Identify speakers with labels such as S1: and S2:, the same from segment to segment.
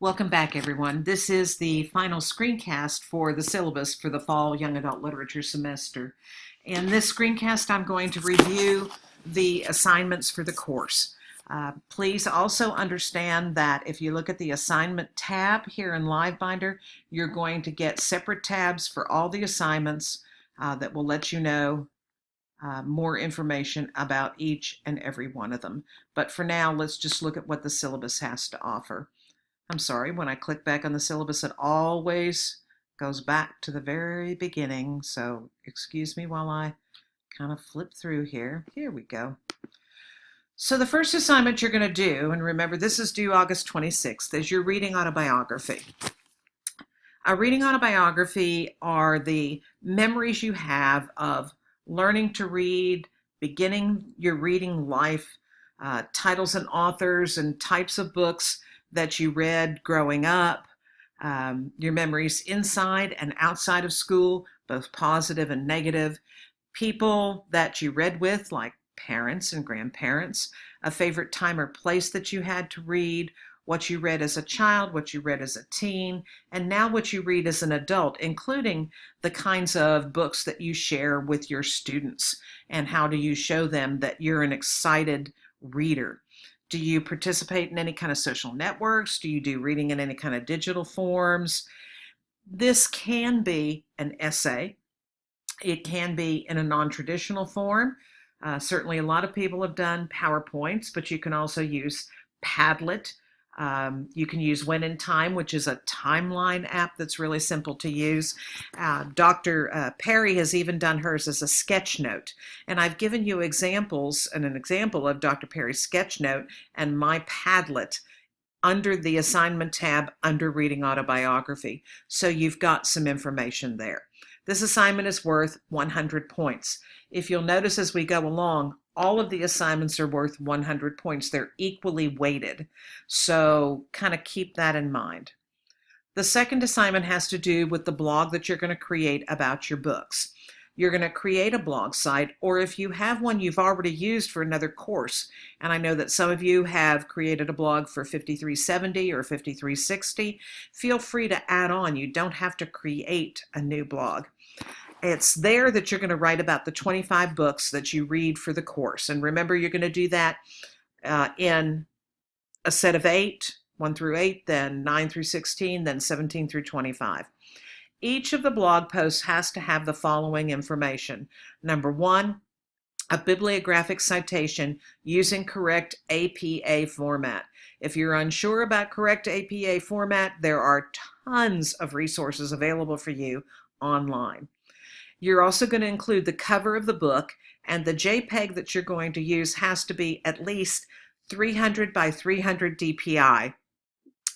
S1: Welcome back, everyone. This is the final screencast for the syllabus for the fall young adult literature semester. In this screencast, I'm going to review the assignments for the course. Please also understand that if you look at the assignment tab here in LiveBinder, you're going to get separate tabs for all the assignments that will let you know more information about each and every one of them. But for now, let's just look at what the syllabus has to offer. I'm sorry, when I click back on the syllabus, it always goes back to the very beginning. So excuse me while I kind of flip through here. Here we go. So the first assignment you're going to do, and remember this is due August 26th, is your reading autobiography. A reading autobiography are the memories you have of learning to read, beginning your reading life, titles and authors and types of books that you read growing up, your memories inside and outside of school, both positive and negative, people that you read with, like parents and grandparents, a favorite time or place that you had to read, what you read as a child, what you read as a teen, and now what you read as an adult, including the kinds of books that you share with your students, and how do you show them that you're an excited reader. Do you participate in any kind of social networks? Do you do reading in any kind of digital forms? This can be an essay. It can be in a non-traditional form. Certainly a lot of people have done PowerPoints, but you can also use Padlet. You can use When in Time, which is a timeline app that's really simple to use. Dr. Perry has even done hers as a sketch note. And I've given you examples and an example of Dr. Perry's sketch note and my Padlet under the assignment tab under Reading Autobiography. So you've got some information there. This assignment is worth 100 points. If you'll notice as we go along, all of the assignments are worth 100 points. They're equally weighted. So kind of keep that in mind. The second assignment has to do with the blog that you're going to create about your books. You're going to create a blog site, or if you have one you've already used for another course, and I know that some of you have created a blog for 5370 or 5360, feel free to add on. You don't have to create a new blog. It's there that you're going to write about the 25 books that you read for the course. And remember, you're going to do that in a set of 8, 1 through 8, then 9 through 16, then 17 through 25. Each of the blog posts has to have the following information. Number 1, a bibliographic citation using correct APA format. If you're unsure about correct APA format, there are tons of resources available for you online. You're also going to include the cover of the book, and the JPEG that you're going to use has to be at least 300 by 300 DPI.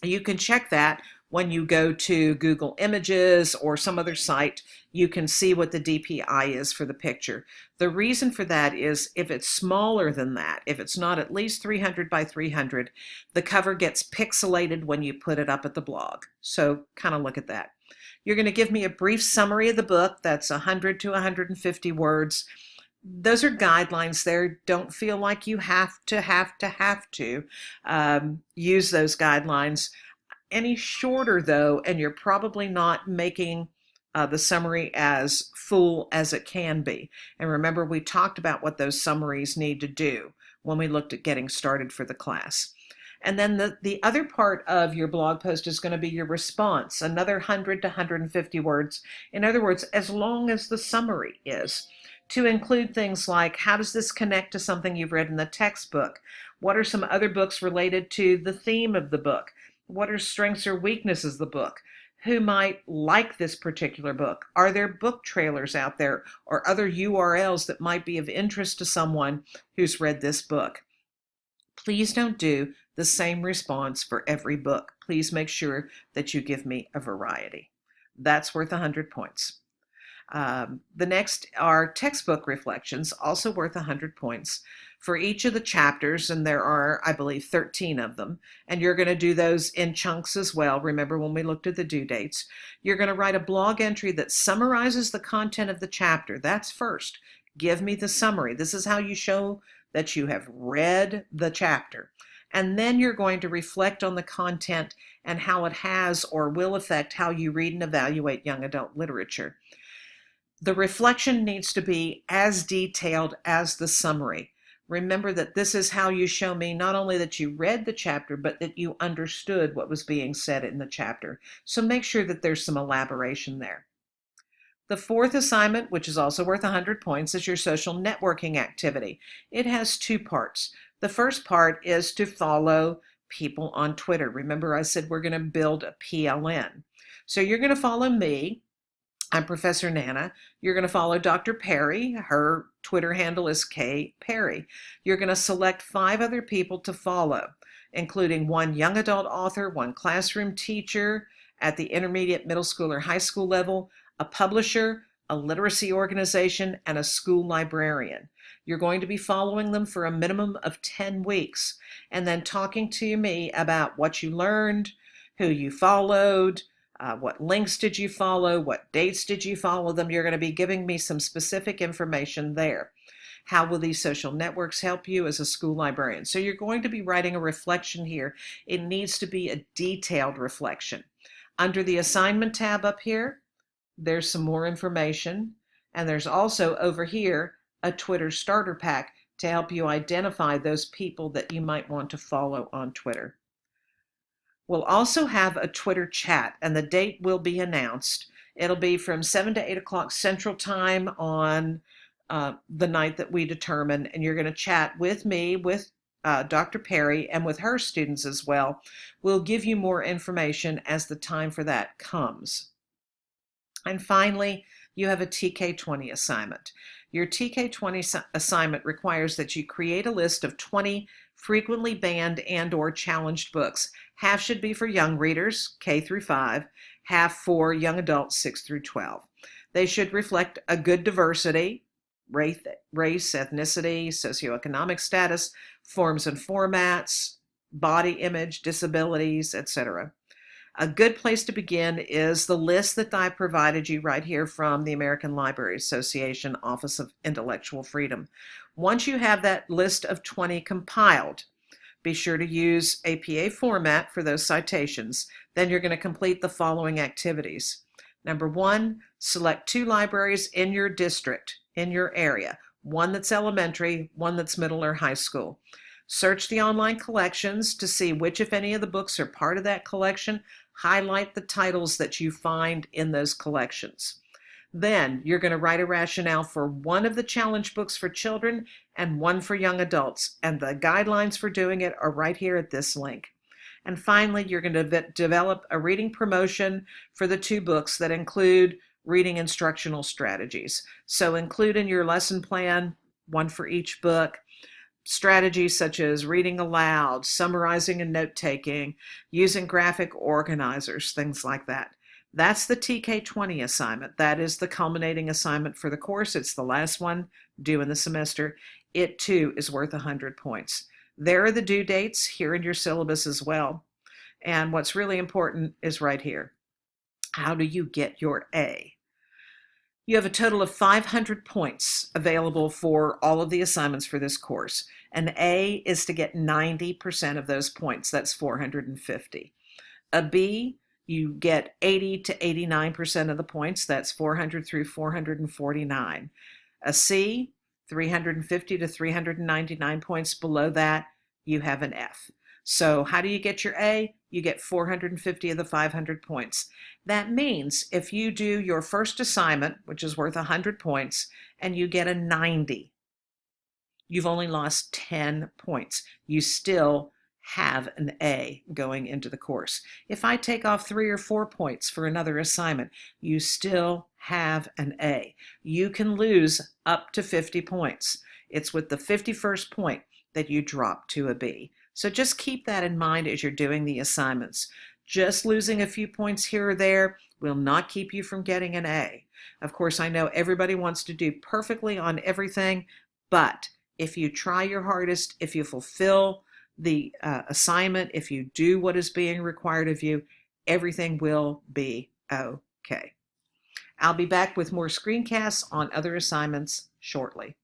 S1: You can check that when you go to Google Images or some other site. You can see what the DPI is for the picture. The reason for that is if it's smaller than that, if it's not at least 300 by 300, the cover gets pixelated when you put it up at the blog. So kind of look at that. You're going to give me a brief summary of the book. That's 100 to 150 words. Those are guidelines there. Don't feel like you have to use those guidelines. Any shorter, though, and you're probably not making the summary as full as it can be. And remember, we talked about what those summaries need to do when we looked at getting started for the class. And then the other part of your blog post is going to be your response, another 100 to 150 words. In other words, as long as the summary is, to include things like, how does this connect to something you've read in the textbook? What are some other books related to the theme of the book? What are strengths or weaknesses of the book? Who might like this particular book? Are there book trailers out there or other URLs that might be of interest to someone who's read this book? Please don't do the same response for every book. Please make sure that you give me a variety. That's worth 100 points. The next are textbook reflections, also worth 100 points for each of the chapters, and there are, I believe, 13 of them, and you're going to do those in chunks as well. Remember when we looked at the due dates. You're going to write a blog entry that summarizes the content of the chapter. That's first. Give me the summary. This is how you show that you have read the chapter. And then you're going to reflect on the content and how it has or will affect how you read and evaluate young adult literature. The reflection needs to be as detailed as the summary. Remember that this is how you show me not only that you read the chapter, but that you understood what was being said in the chapter. So make sure that there's some elaboration there. The fourth assignment, which is also worth 100 points, is your social networking activity. It has two parts. The first part is to follow people on Twitter. Remember, I said we're going to build a PLN. So you're going to follow me. I'm Professor Nana. You're going to follow Dr. Perry. Her Twitter handle is K Perry. You're going to select 5 other people to follow, including 1 young adult author, 1 classroom teacher at the intermediate, middle school, or high school level, a publisher, a literacy organization, and a school librarian. You're going to be following them for a minimum of 10 weeks and then talking to me about what you learned, who you followed, what links did you follow, what dates did you follow them. You're going to be giving me some specific information there. How will these social networks help you as a school librarian? So you're going to be writing a reflection here. It needs to be a detailed reflection. Under the assignment tab up here, there's some more information, and there's also over here a Twitter starter pack to help you identify those people that you might want to follow on Twitter. We'll also have a Twitter chat, and the date will be announced. It'll be from 7 to 8 o'clock Central Time on the night that we determine, and you're going to chat with me, with Dr. Perry, and with her students as well. We'll give you more information as the time for that comes. And finally, you have a TK20 assignment. Your TK20 assignment requires that you create a list of 20 frequently banned and/or challenged books. Half should be for young readers, K through 5, half for young adults, 6 through 12. They should reflect a good diversity, race, ethnicity, socioeconomic status, forms and formats, body image, disabilities, etc. A good place to begin is the list that I provided you right here from the American Library Association Office of Intellectual Freedom. Once you have that list of 20 compiled, be sure to use APA format for those citations. Then you're going to complete the following activities. Number 1, select 2 libraries in your district, in your area. One that's elementary, one that's middle or high school. Search the online collections to see which, if any, of the books are part of that collection. Highlight the titles that you find in those collections. Then you're going to write a rationale for one of the challenge books for children and one for young adults. And the guidelines for doing it are right here at this link. And finally, you're going to develop a reading promotion for the 2 books that include reading instructional strategies. So include in your lesson plan, one for each book, strategies such as reading aloud, summarizing and note-taking, using graphic organizers, things like that. That's the TK20 assignment. That is the culminating assignment for the course. It's the last one due in the semester. It too is worth 100 points. There are the due dates here in your syllabus as well. And what's really important is right here. How do you get your A? You have a total of 500 points available for all of the assignments for this course. An A is to get 90% of those points. That's 450. A B, you get 80 to 89% of the points. That's 400 through 449. A C, 350 to 399 points. Below that, you have an F. So how do you get your A? You get 450 of the 500 points. That means if you do your first assignment, which is worth 100 points, and you get a 90, you've only lost 10 points. You still have an A going into the course. If I take off 3 or 4 points for another assignment, you still have an A. You can lose up to 50 points. It's with the 51st point that you drop to a B. So just keep that in mind as you're doing the assignments. Just losing a few points here or there will not keep you from getting an A. Of course, I know everybody wants to do perfectly on everything, but if you try your hardest, if you fulfill the assignment, if you do what is being required of you, everything will be okay. I'll be back with more screencasts on other assignments shortly.